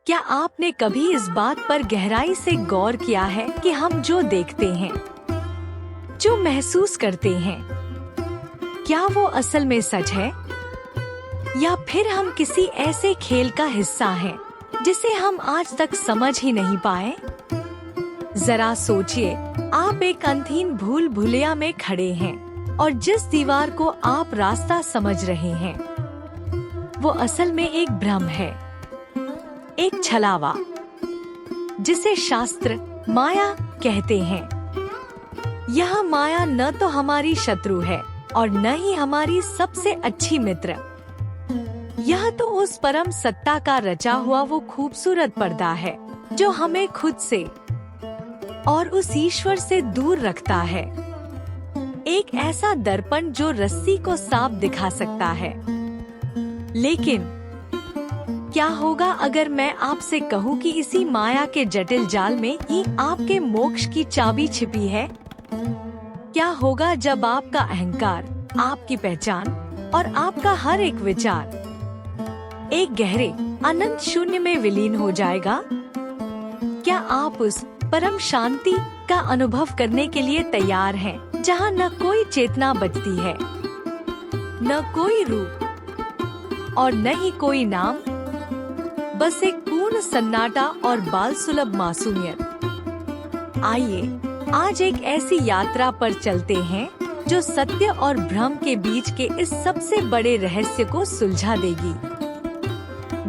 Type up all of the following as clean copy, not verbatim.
क्या आपने कभी इस बात पर गहराई से गौर किया है कि हम जो देखते हैं, जो महसूस करते हैं, क्या वो असल में सच है? या फिर हम किसी ऐसे खेल का हिस्सा हैं, जिसे हम आज तक समझ ही नहीं पाए? जरा सोचिए, आप एक अंधीन भूल भुलैया में खड़े हैं और जिस दीवार को आप रास्ता समझ रहे हैं, वो असल में एक भ्रम है, एक छलावा, जिसे शास्त्र माया कहते हैं। यह माया न तो हमारी शत्रु है और न ही हमारी सबसे अच्छी मित्र। यह तो उस परम सत्ता का रचा हुआ वो खूबसूरत पर्दा है जो हमें खुद से और उस ईश्वर से दूर रखता है। एक ऐसा दर्पण जो रस्सी को साफ दिखा सकता है। लेकिन क्या होगा अगर मैं आपसे कहूँ कि इसी माया के जटिल जाल में ही आपके मोक्ष की चाबी छिपी है? क्या होगा जब आपका अहंकार, आपकी पहचान और आपका हर एक विचार एक गहरे अनंत शून्य में विलीन हो जाएगा? क्या आप उस परम शांति का अनुभव करने के लिए तैयार हैं, जहाँ न कोई चेतना बचती है, न कोई रूप और न ही कोई नाम, बस एक पूर्ण सन्नाटा और बाल सुलभ मासूमियत? आइए आज एक ऐसी यात्रा पर चलते हैं जो सत्य और भ्रम के बीच के इस सबसे बड़े रहस्य को सुलझा देगी।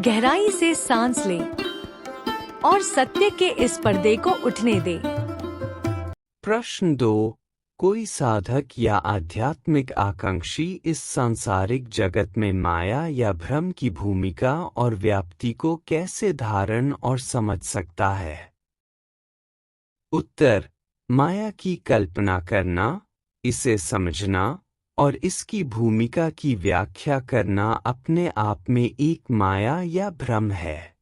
गहराई से सांस लें और सत्य के इस पर्दे को उठने दें। प्रश्न 2। कोई साधक या आध्यात्मिक आकांक्षी इस सांसारिक जगत में माया या भ्रम की भूमिका और व्याप्ति को कैसे धारण और समझ सकता है? उत्तर: माया की कल्पना करना, इसे समझना और इसकी भूमिका की व्याख्या करना अपने आप में एक माया या भ्रम है।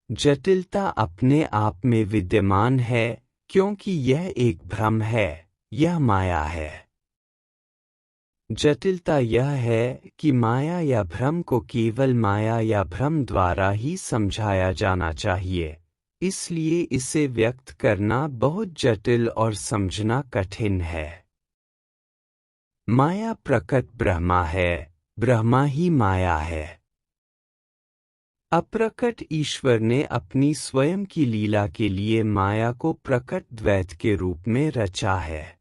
जटिलता अपने आप में विद्यमान है क्योंकि यह एक भ्रम है, यह माया है। जटिलता यह है कि माया या भ्रम को केवल माया या भ्रम द्वारा ही समझाया जाना चाहिए, इसलिए इसे व्यक्त करना बहुत जटिल और समझना कठिन है। माया प्रकट ब्रह्मा है, ब्रह्मा ही माया है। अप्रकट ईश्वर ने अपनी स्वयं की लीला के लिए माया को प्रकट द्वैत के रूप में रचा है।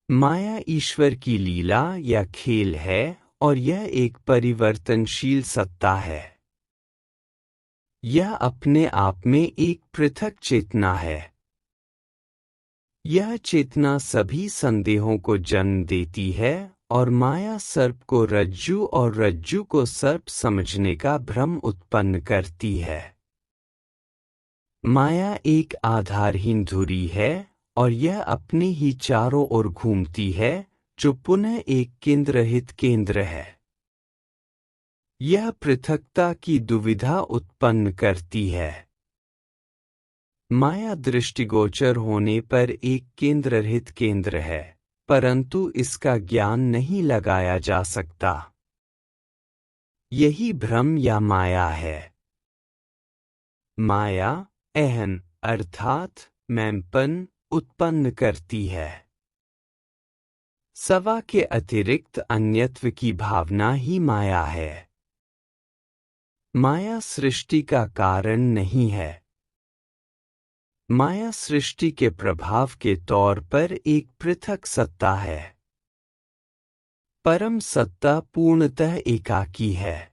माया ईश्वर की लीला या खेल है और यह एक परिवर्तनशील सत्ता है। यह अपने आप में एक पृथक चेतना है। यह चेतना सभी संदेहों को जन्म देती है और माया सर्प को रज्जु और रज्जु को सर्प समझने का भ्रम उत्पन्न करती है। माया एक आधारहीन धुरी है और यह अपने ही चारों ओर घूमती है, जो पुनः एक केंद्रहित केंद्र है। यह पृथकता की दुविधा उत्पन्न करती है। माया दृष्टिगोचर होने पर एक केंद्ररहित केंद्र है, परंतु इसका ज्ञान नहीं लगाया जा सकता। यही भ्रम या माया है। माया अहं अर्थात मैंपन उत्पन्न करती है। सवा के अतिरिक्त अन्यत्व की भावना ही माया है। माया सृष्टि का कारण नहीं है। माया सृष्टि के प्रभाव के तौर पर एक पृथक सत्ता है। परम सत्ता पूर्णतः एकाकी है।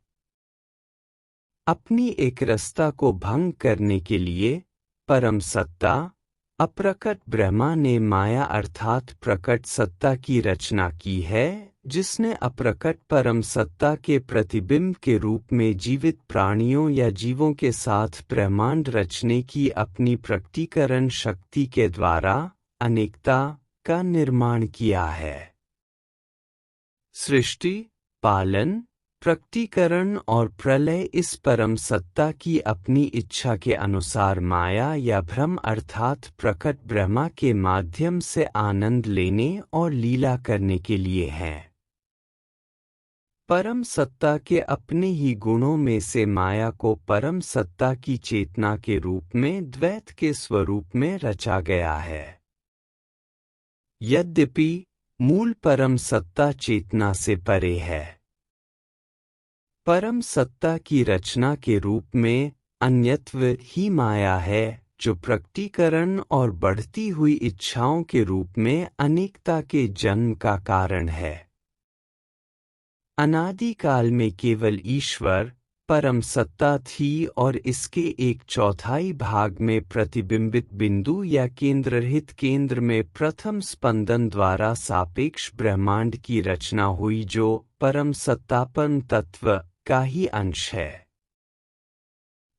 अपनी एक रसता को भंग करने के लिए परम सत्ता अप्रकट ब्रह्मा ने माया अर्थात प्रकट सत्ता की रचना की है, जिसने अप्रकट परम सत्ता के प्रतिबिंब के रूप में जीवित प्राणियों या जीवों के साथ ब्रह्मांड रचने की अपनी प्रकटीकरण शक्ति के द्वारा अनेकता का निर्माण किया है। सृष्टि, पालन, प्रकटीकरण और प्रलय इस परम सत्ता की अपनी इच्छा के अनुसार माया या भ्रम अर्थात प्रकट ब्रह्मा के माध्यम से आनंद लेने और लीला करने के लिए हैं। परम सत्ता के अपने ही गुणों में से माया को परम सत्ता की चेतना के रूप में द्वैत के स्वरूप में रचा गया है। यद्यपि मूल परम सत्ता चेतना से परे है। परम सत्ता की रचना के रूप में अन्यत्व ही माया है, जो प्रकटीकरण और बढ़ती हुई इच्छाओं के रूप में अनेकता के जन्म का कारण है। अनादिकाल में केवल ईश्वर परम सत्ता थी और इसके 1/4 भाग में प्रतिबिंबित बिंदु या केंद्ररहित केंद्र में प्रथम स्पंदन द्वारा सापेक्ष ब्रह्मांड की रचना हुई, जो परम सत्ता परम तत्व का ही अंश है।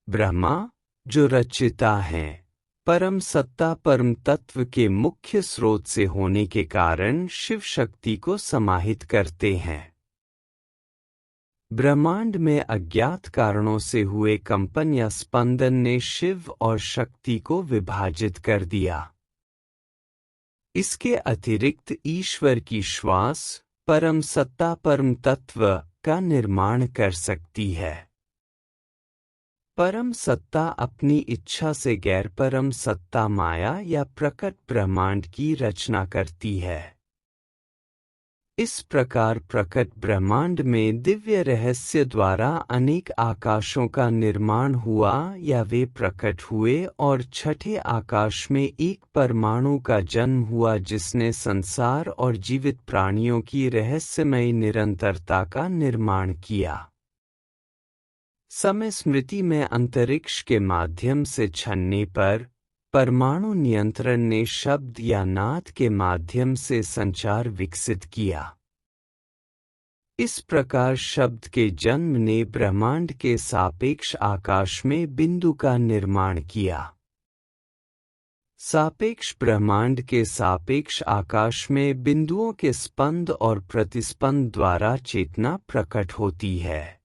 ब्रह्मा जो रचयिता हैं, परम सत्ता परम तत्व के मुख्य स्रोत से होने के कारण शिव शक्ति को समाहित करते हैं। ब्रह्मांड में अज्ञात कारणों से हुए कंपन या स्पंदन ने शिव और शक्ति को विभाजित कर दिया। इसके अतिरिक्त ईश्वर की श्वास परम सत्ता परम तत्व का निर्माण कर सकती है। परम सत्ता अपनी इच्छा से गैर परम सत्ता माया या प्रकट ब्रह्मांड की रचना करती है। इस प्रकार प्रकट ब्रह्मांड में दिव्य रहस्य द्वारा अनेक आकाशों का निर्माण हुआ या वे प्रकट हुए और छठे आकाश में एक परमाणु का जन्म हुआ, जिसने संसार और जीवित प्राणियों की रहस्यमयी निरंतरता का निर्माण किया। समय स्मृति में अंतरिक्ष के माध्यम से छनने पर परमाणु नियंत्रण ने शब्द या नाद के माध्यम से संचार विकसित किया। इस प्रकार शब्द के जन्म ने ब्रह्मांड के सापेक्ष आकाश में बिंदु का निर्माण किया। सापेक्ष ब्रह्मांड के सापेक्ष आकाश में बिंदुओं के स्पंद और प्रतिस्पंद द्वारा चेतना प्रकट होती है।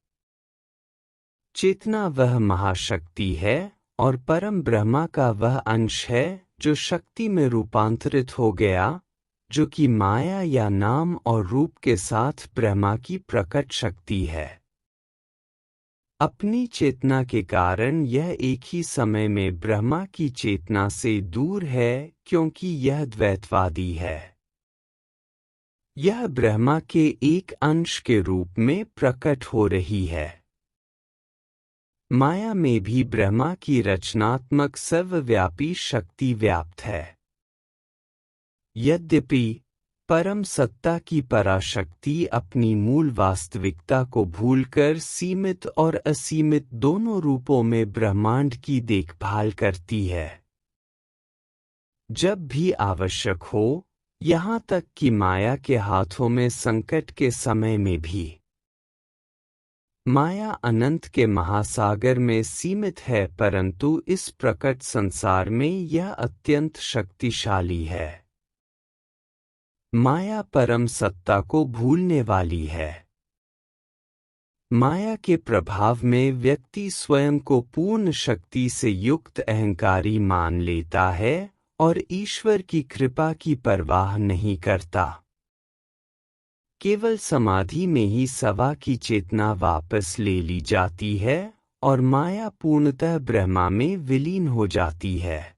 चेतना वह महाशक्ति है और परम ब्रह्मा का वह अंश है जो शक्ति में रूपांतरित हो गया, जो कि माया या नाम और रूप के साथ ब्रह्मा की प्रकट शक्ति है। अपनी चेतना के कारण यह एक ही समय में ब्रह्मा की चेतना से दूर है, क्योंकि यह द्वैतवादी है। यह ब्रह्मा के एक अंश के रूप में प्रकट हो रही है। माया में भी ब्रह्मा की रचनात्मक सर्वव्यापी शक्ति व्याप्त है। यद्यपि परम सत्ता की पराशक्ति अपनी मूल वास्तविकता को भूलकर सीमित और असीमित दोनों रूपों में ब्रह्मांड की देखभाल करती है। जब भी आवश्यक हो, यहाँ तक कि माया के हाथों में संकट के समय में भी। माया अनंत के महासागर में सीमित है, परंतु इस प्रकट संसार में यह अत्यंत शक्तिशाली है। माया परम सत्ता को भूलने वाली है। माया के प्रभाव में व्यक्ति स्वयं को पूर्ण शक्ति से युक्त अहंकारी मान लेता है और ईश्वर की कृपा की परवाह नहीं करता। केवल समाधि में ही सवा की चेतना वापस ले ली जाती है और माया पूर्णतः ब्रह्मा में विलीन हो जाती है।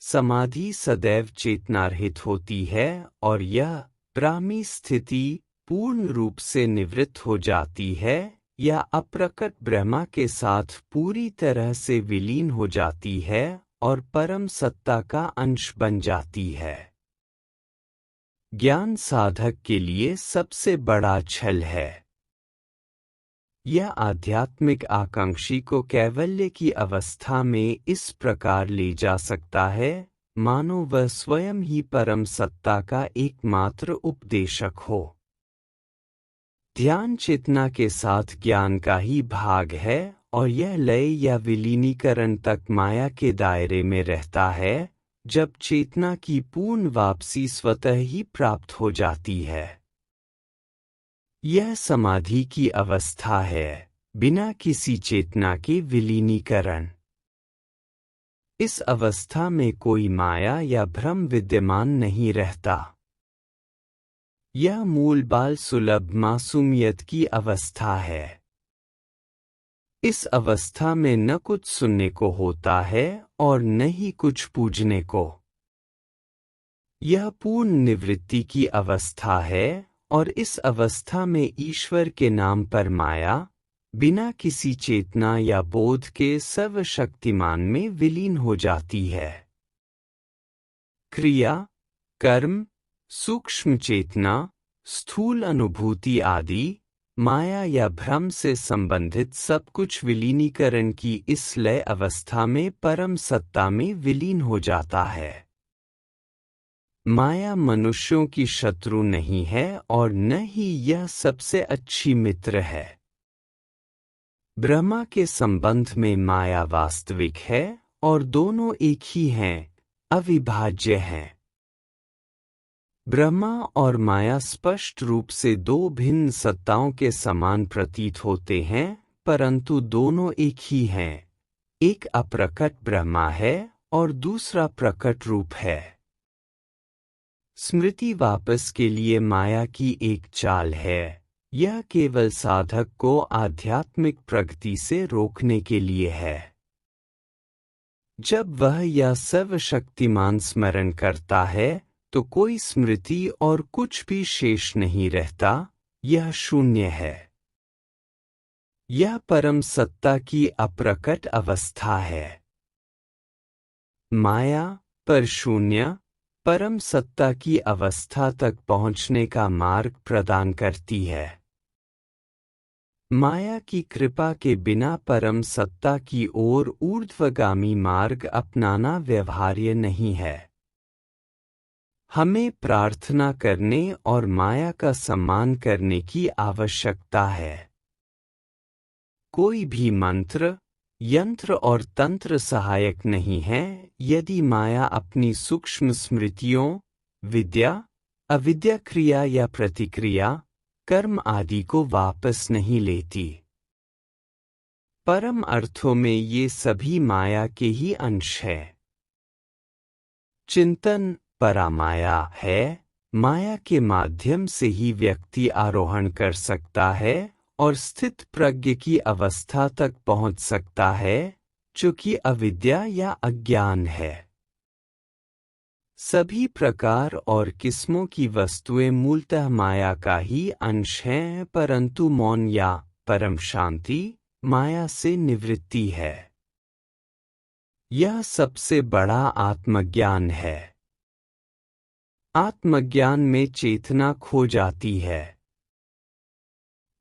समाधि सदैव चेतनारहित होती है और यह ब्राह्मी स्थिति पूर्ण रूप से निवृत्त हो जाती है या अप्रकट ब्रह्मा के साथ पूरी तरह से विलीन हो जाती है और परम सत्ता का अंश बन जाती है। ज्ञान साधक के लिए सबसे बड़ा छल है। यह आध्यात्मिक आकांक्षी को कैवल्य की अवस्था में इस प्रकार ले जा सकता है, मानो वह स्वयं ही परम सत्ता का एकमात्र उपदेशक हो। ध्यान चेतना के साथ ज्ञान का ही भाग है और यह लय या विलीनीकरण तक माया के दायरे में रहता है, जब चेतना की पूर्ण वापसी स्वतः ही प्राप्त हो जाती है। यह समाधि की अवस्था है, बिना किसी चेतना के विलीनीकरण। इस अवस्था में कोई माया या भ्रम विद्यमान नहीं रहता। यह मूल बाल सुलभ मासूमियत की अवस्था है। इस अवस्था में न कुछ सुनने को होता है और न ही कुछ पूजने को। यह पूर्ण निवृत्ति की अवस्था है और इस अवस्था में ईश्वर के नाम पर माया बिना किसी चेतना या बोध के सर्वशक्तिमान में विलीन हो जाती है। क्रिया, कर्म, सूक्ष्म चेतना, स्थूल अनुभूति आदि माया या भ्रम से संबंधित सब कुछ विलीनीकरण की इस लय अवस्था में परम सत्ता में विलीन हो जाता है। माया मनुष्यों की शत्रु नहीं है और न ही यह सबसे अच्छी मित्र है। ब्रह्मा के संबंध में माया वास्तविक है और दोनों एक ही हैं, अविभाज्य हैं। ब्रह्मा और माया स्पष्ट रूप से दो भिन्न सत्ताओं के समान प्रतीत होते हैं, परंतु दोनों एक ही हैं। एक अप्रकट ब्रह्मा है और दूसरा प्रकट रूप है। स्मृति वापस के लिए माया की एक चाल है। यह केवल साधक को आध्यात्मिक प्रगति से रोकने के लिए है। जब वह यह सर्वशक्तिमान स्मरण करता है तो कोई स्मृति और कुछ भी शेष नहीं रहता, यह शून्य है। यह परम सत्ता की अप्रकट अवस्था है। माया पर शून्य परम सत्ता की अवस्था तक पहुंचने का मार्ग प्रदान करती है। माया की कृपा के बिना परम सत्ता की ओर ऊर्ध्वगामी मार्ग अपनाना व्यवहार्य नहीं है। हमें प्रार्थना करने और माया का सम्मान करने की आवश्यकता है। कोई भी मंत्र, यंत्र और तंत्र सहायक नहीं है यदि माया अपनी सूक्ष्म स्मृतियों, विद्या, अविद्या क्रिया या प्रतिक्रिया, कर्म आदि को वापस नहीं लेती। परम अर्थों में ये सभी माया के ही अंश है। चिंतन परामाया है। माया के माध्यम से ही व्यक्ति आरोहण कर सकता है और स्थित प्रज्ञ की अवस्था तक पहुंच सकता है, जो कि अविद्या या अज्ञान है। सभी प्रकार और किस्मों की वस्तुएं मूलतः माया का ही अंश हैं, परंतु मौन या परम शांति माया से निवृत्ति है। यह सबसे बड़ा आत्मज्ञान है। आत्मज्ञान में चेतना खो जाती है।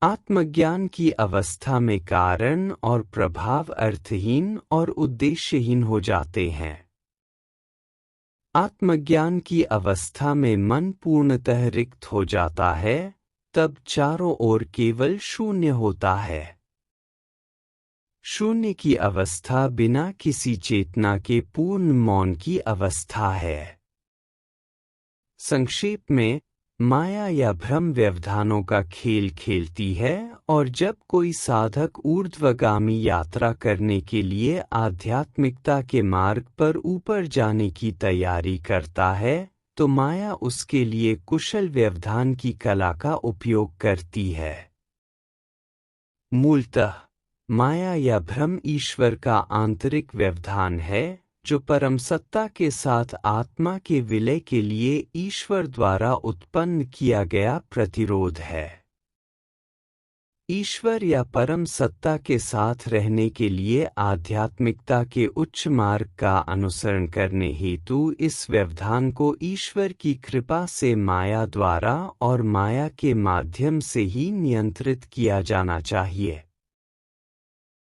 आत्मज्ञान की अवस्था में कारण और प्रभाव अर्थहीन और उद्देश्यहीन हो जाते हैं। आत्मज्ञान की अवस्था में मन पूर्णतः रिक्त हो जाता है, तब चारों ओर केवल शून्य होता है। शून्य की अवस्था बिना किसी चेतना के पूर्ण मौन की अवस्था है। संक्षेप में, माया या भ्रम व्यवधानों का खेल खेलती है और जब कोई साधक ऊर्ध्वगामी यात्रा करने के लिए आध्यात्मिकता के मार्ग पर ऊपर जाने की तैयारी करता है, तो माया उसके लिए कुशल व्यवधान की कला का उपयोग करती है। मूलतः माया या भ्रम ईश्वर का आंतरिक व्यवधान है, जो परम सत्ता के साथ आत्मा के विलय के लिए ईश्वर द्वारा उत्पन्न किया गया प्रतिरोध है। ईश्वर या परम सत्ता के साथ रहने के लिए आध्यात्मिकता के उच्च मार्ग का अनुसरण करने हेतु इस व्यवधान को ईश्वर की कृपा से माया द्वारा और माया के माध्यम से ही नियंत्रित किया जाना चाहिए।